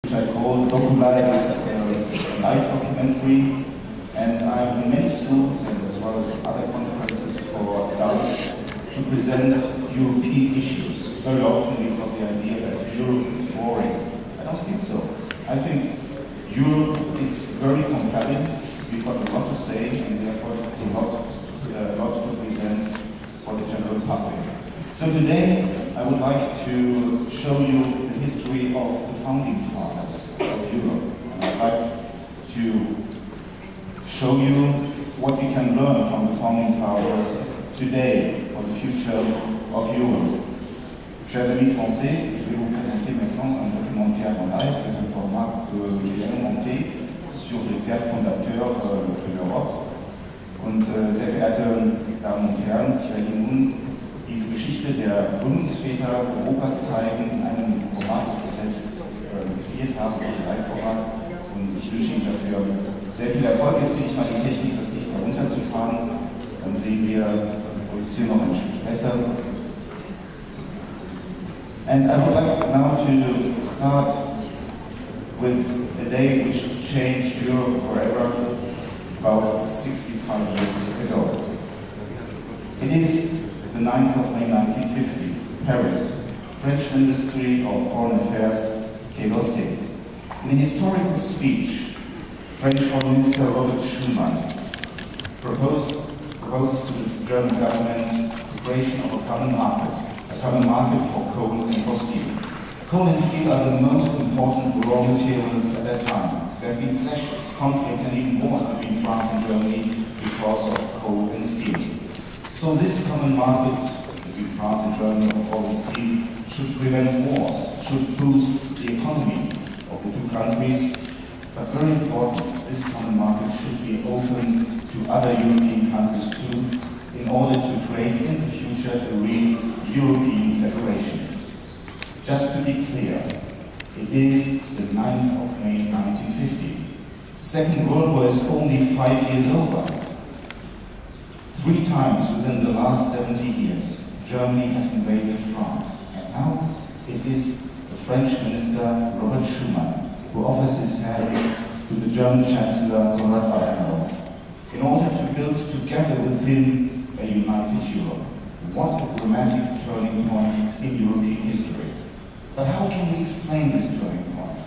which I call Doculive is a live documentary, and I'm in many schools and as well as other conferences for adults to present European issues. Very often we've got the idea that Europe is boring. I don't think so. I think Europe is very compelling. We've got a lot to say and therefore a lot to present for the general public. So today I would like to show you the history of the founding fathers of Europe. And I'd like to show you what we can learn from the founding fathers today for the future of Europe. Chers amis français, je vais vous présenter maintenant un documentaire en live. C'est un format que j'ai monté sur les pères fondateurs de l'Europe. Und sehr verehrte Damen und Herren, ich werde nun diese Geschichte der Gründungsväter Europas zeigen in einem Format, das ich selbst kreiert habe, ein Live-Format. Und ich wünsche Ihnen dafür sehr viel Erfolg. Jetzt bin ich mal die Technik, das nicht mehr runterzufahren. Dann sehen wir, dass die Produktion noch ein Stück besser. And I would like now to start with a day which changed Europe forever, about 65 years ago. It is the 9th of May 1950, Paris. French Ministry of Foreign Affairs, Quai d'Orsay. In a historical speech, French Foreign Minister Robert Schuman proposes to the German government the creation of a common market for coal and for steel. Coal and steel are the most important raw materials at that time. There have been clashes, conflicts, and even wars between France and Germany because of coal and steel. So this common market between France and Germany of coal and steel should prevent wars, should boost the economy of the two countries. But very important, this common market should be open to other European countries too, in order to create in the future a real European federation. Just to be clear, it is the 9th of May 1950. The Second World War is only 5 years over. 3 times within the last 70 years, Germany has invaded France. And now it is the French minister, Robert Schuman, who offers his hand to the German Chancellor, Konrad Adenauer, in order to build together with him a united Europe. What a dramatic turning point in European history. But how can we explain this turning point?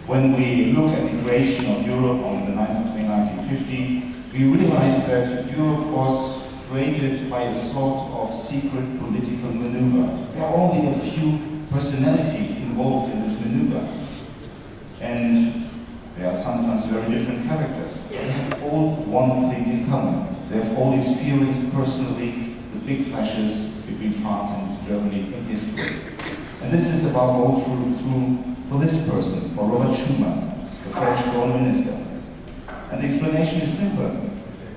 When we look at the creation of Europe on the 9th of May 1950, we realize that Europe was created by a sort of secret political maneuver. There are only a few personalities involved in this maneuver. And they are sometimes very different characters. They have all one thing in common. They have all experienced personally the big clashes between France and Germany in history. And this is above all true for this person, for Robert Schuman, the French foreign minister. And the explanation is simple.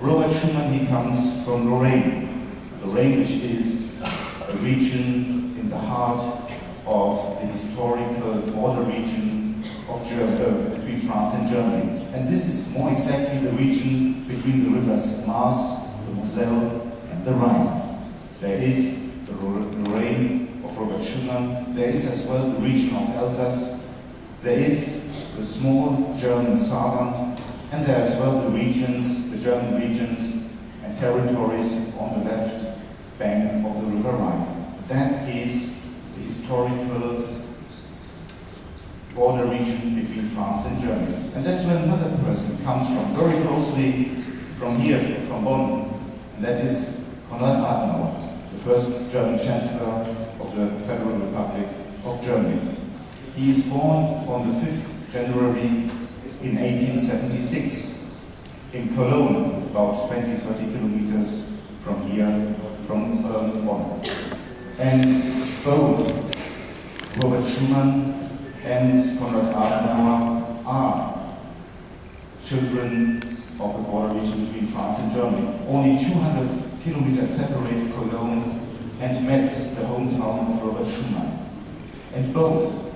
Robert Schuman, he comes from Lorraine. Lorraine, which is a region in the heart of the historical border region of between France and Germany. And this is more exactly the region between the rivers Maas, the Moselle, and the Rhine. There is the Lorraine of Robert Schuman. There is as well the region of Alsace. There is the small German Saarland, and there are as well the regions, the German regions and territories on the left bank of the River Rhine. That is the historical border region between France and Germany. And that's where another person comes from, very closely from here, from Bonn, and that is Konrad Adenauer, the first German Chancellor of the Federal Republic of Germany. He is born on the 5th January in 1876 in Cologne, about 20-30 kilometers from here, from Bonn. And both Robert Schuman and Konrad Adenauer are children of the border region between France and Germany. Only 200 kilometers separate Cologne and Metz, the hometown of Robert Schuman. And both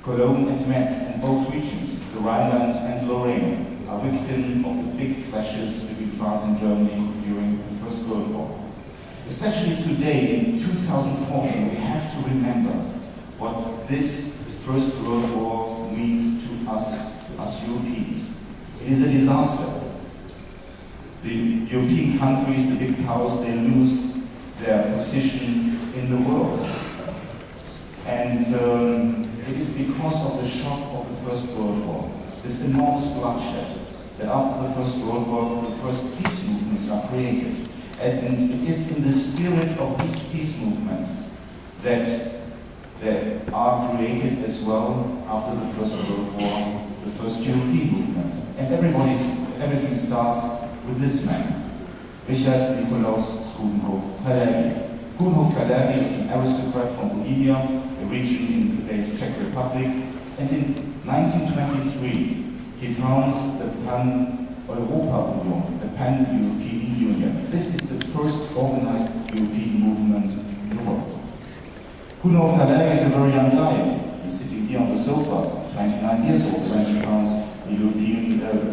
Cologne and Metz, and both regions, the Rhineland and Lorraine, are victim of the big clashes between France and Germany during the First World War. Especially today, in 2014, we have to remember what this First World War means It is a disaster. The European countries, the big powers, they lose their position in the world. And it is because of the shock of the First World War, this enormous bloodshed, that after the First World War, the first peace movements are created. And it is in the spirit of this peace movement that there are created as well, after the First World War, the first European movement. And everything starts with this man, Richard Nikolaus Coudenhove-Kalergi. Coudenhove-Kalergi is an aristocrat from Bohemia, a region in today's Czech Republic, and in 1923 he founds the Pan-Europa-Union, the Pan-European Union. This is the first organized European movement in the world. Coudenhove-Kalergi is a very young guy. He's sitting here on the sofa, 29 years old, when he founds the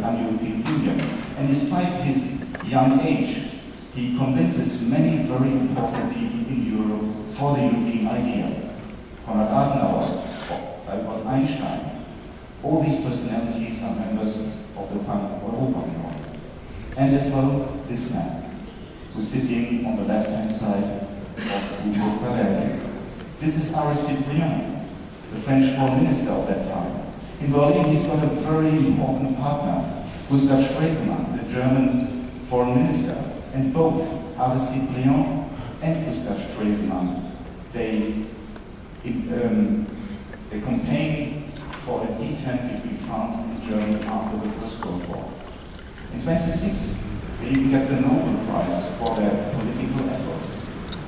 Pan-European Union. And despite his young age, he convinces many very important people in Europe for the European idea. Konrad Adenauer, Albert Einstein, all these personalities are members of the Pan-Europa-Union. And as well, this man, who's sitting on the left-hand side of Coudenhove-Kalergi. This is Aristide Briand, the French foreign minister of that time. In Berlin, he's got a very important partner, Gustav Stresemann, the German foreign minister. And both Aristide Briand and Gustav Stresemann, they campaign for a detente between France and Germany after the First World War. In 1926, they even get the Nobel Prize for their political efforts.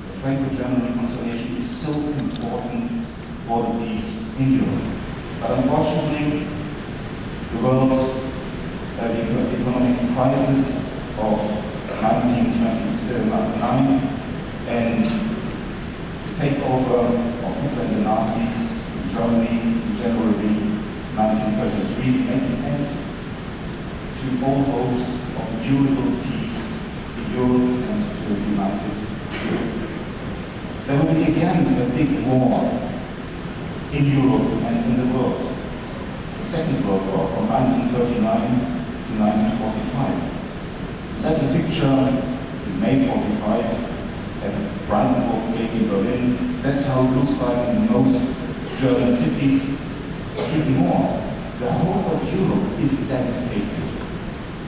The Franco-German reconciliation is so important for the peace in Europe. But unfortunately, the world, the economic crisis of 1929 and the takeover of Hitler and the Nazis in Germany in January 1933 made an end to all hopes of a durable peace in Europe and to a united Europe. There will be again a big war in Europe and in the world. The Second World War from 1939 to 1945. That's a picture in May 45 at the Brandenburg Gate in Berlin. That's how it looks like in most German cities. Even more, the whole of Europe is devastated.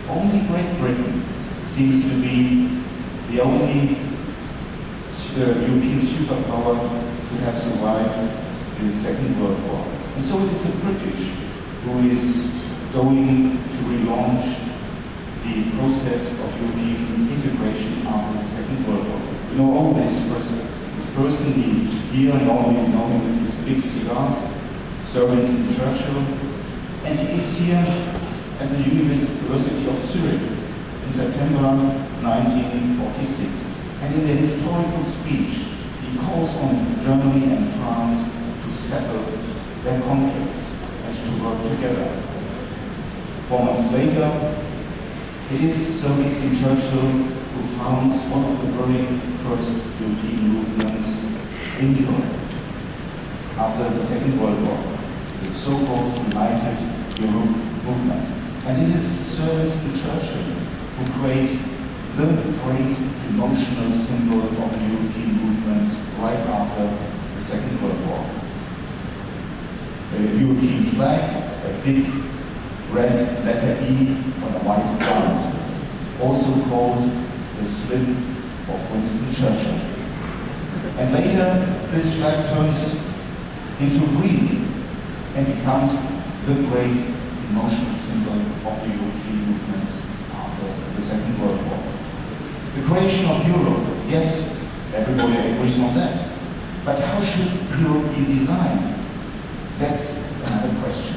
Only Great Britain seems to be the only European superpower to have survived the Second World War. And so it is the British who is going to relaunch the process of European integration after the Second World War. You know all this person he's here, normally you know him with his big cigars, Sir Winston Churchill, and he is here at the University of Zurich in September 1946. And in a historical speech, he calls on Germany and France to settle their conflicts and to work together. 4 months later, it is Sir Winston Churchill who founds one of the very first European movements in Europe after the Second World War, the so-called United Europe movement. And it is Sir Winston Churchill who creates the great emotional symbol of the European movements right after the Second World War. The European flag, a big red letter E on a white ground, also called the slip of Winston Churchill. And later, this flag turns into green and becomes the great emotional symbol of the European movements after the Second World War. The creation of Europe, yes, everybody agrees on that. But how should Europe be designed? That's another question,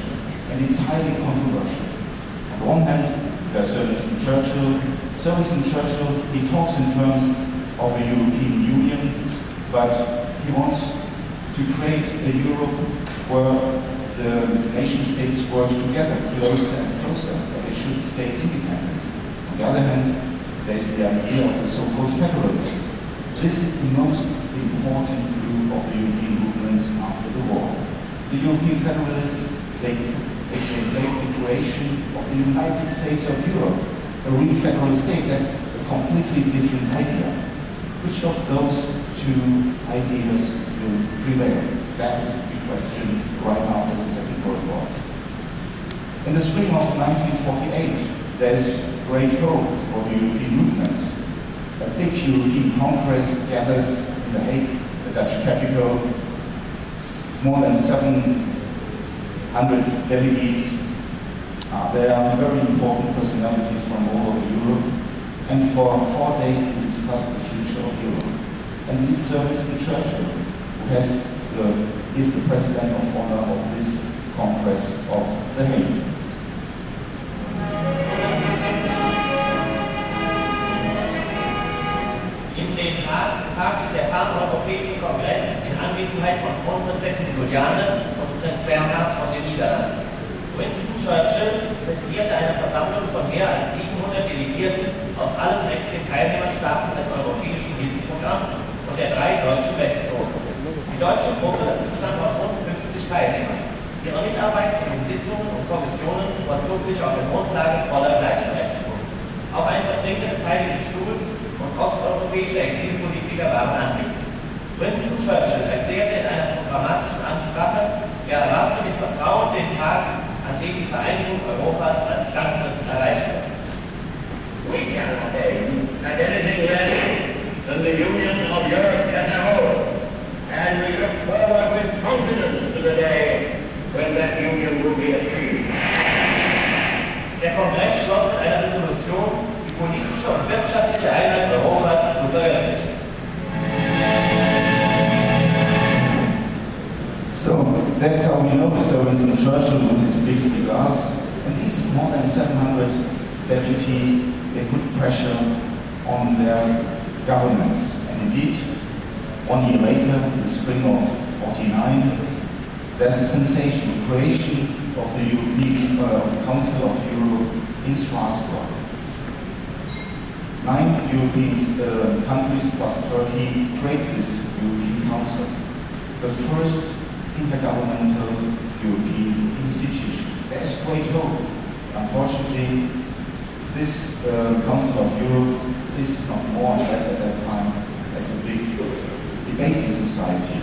and it's highly controversial. On the one hand, there's Sir Winston Churchill. Sir Winston Churchill, he talks in terms of a European Union, but he wants to create a Europe where the nation states work together, closer and closer, but they should stay independent. On the other hand, there's the idea of the so-called federalists. This is the most important group of the European movements after the war. The European federalists, they played the creation of the United States of Europe, a real federal state. That's a completely different idea. Which of those two ideas will prevail? That is the big question right after the Second World War. In the spring of 1948, there's great hope for the European movements. A big European Congress gathers in The Hague, the Dutch capital. More than 700 delegates. There are very important personalities from all over Europe. And for 4 days they discuss the future of Europe. And this serves the Churchill, who is the president of honor of this Congress of The Hague. Der Pan-Europäische Kongress in Anwesenheit von Prinzessin Juliane und Prinz Bernhard von den Niederlanden. Winston Churchill präsidierte eine Versammlung von mehr als 700 Delegierten aus allen 16 Teilnehmerstaaten des europäischen Hilfsprogramms und der 3 deutschen Westzonen. Die deutsche Gruppe bestand aus rund 50 Teilnehmern. Ihre Mitarbeit in den Sitzungen und Kommissionen vollzog sich auf der Grundlage voller Gleichberechtigung. Auch ein Vertreter des Heiligen Stuhls und osteuropäische Exilpolitiker waren anwesend. Winston Churchill erklärte in einer programmatischen Ansprache, er erwarte mit Vertrauen den Tag, an dem die Vereinigung Europas als Ganzes erreicht wird. We cannot take anything less than the union of Europe as a whole, and we look forward with confidence to the day when that union will be achieved. Der Kongress schloss mit einer Resolution, die politische und wirtschaftliche Einheit Europas zu verwirklichen. So that's how we know Sir Winston Churchill with his big cigars. And these more than 700 deputies, they put pressure on their governments. And indeed, 1 year later, in the spring of 49, there's a sensational creation of the European Council of Europe in Strasbourg. 9 European countries plus Turkey created this European Council, the first intergovernmental European institution. There is great hope. Unfortunately, this Council of Europe is not more or less at that time as a big debating society.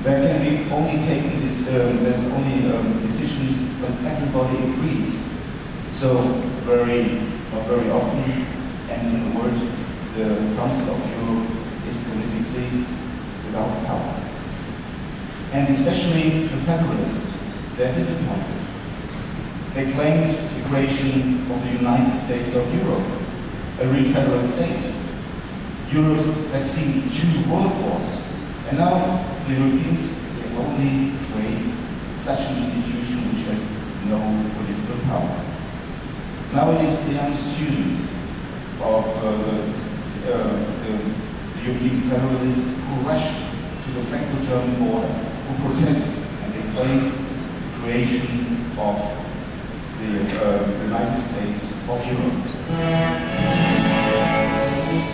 There can be only taken this, there's only decisions when everybody agrees. So not very often, and in a word, the Council of Europe is politically without power. And especially the federalists, they're disappointed. They claimed the creation of the United States of Europe, a real federal state. Europe has seen 2 world wars, and now the Europeans they only create such an institution which has no political power. Now it is the young students of the European federalists who rush to the Franco-German border, who protest, and they claim the creation of the United States of Europe.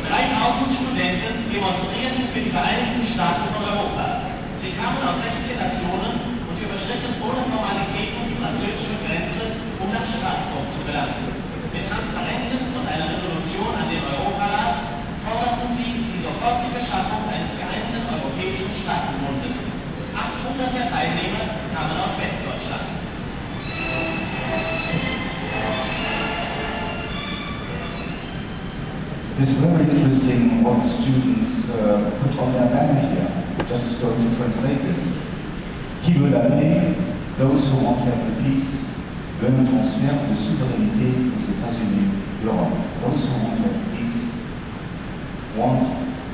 3000 Studenten demonstrierten für die Vereinigten Staaten von Europa. Sie kamen aus 16 Nationen und überschritten ohne Formalitäten die französische Grenze, um nach Straßburg zu gelangen. Mit Transparenten und einer Resolution an den Europarat forderten sie die sofortige Schaffung eines geeinten Europäischen Staatenbundes. 800 der Teilnehmer kamen aus Westdeutschland. It's very interesting what the students put on their banner here. Just going to translate this. Qui veut la paix? Those who want to have the peace. Veulent un transfert de souveraineté aux États-Unis d'Europe. Those who want to have peace want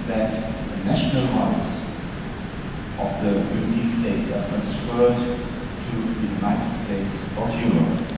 that the national rights of the European states are transferred to the United States of Europe.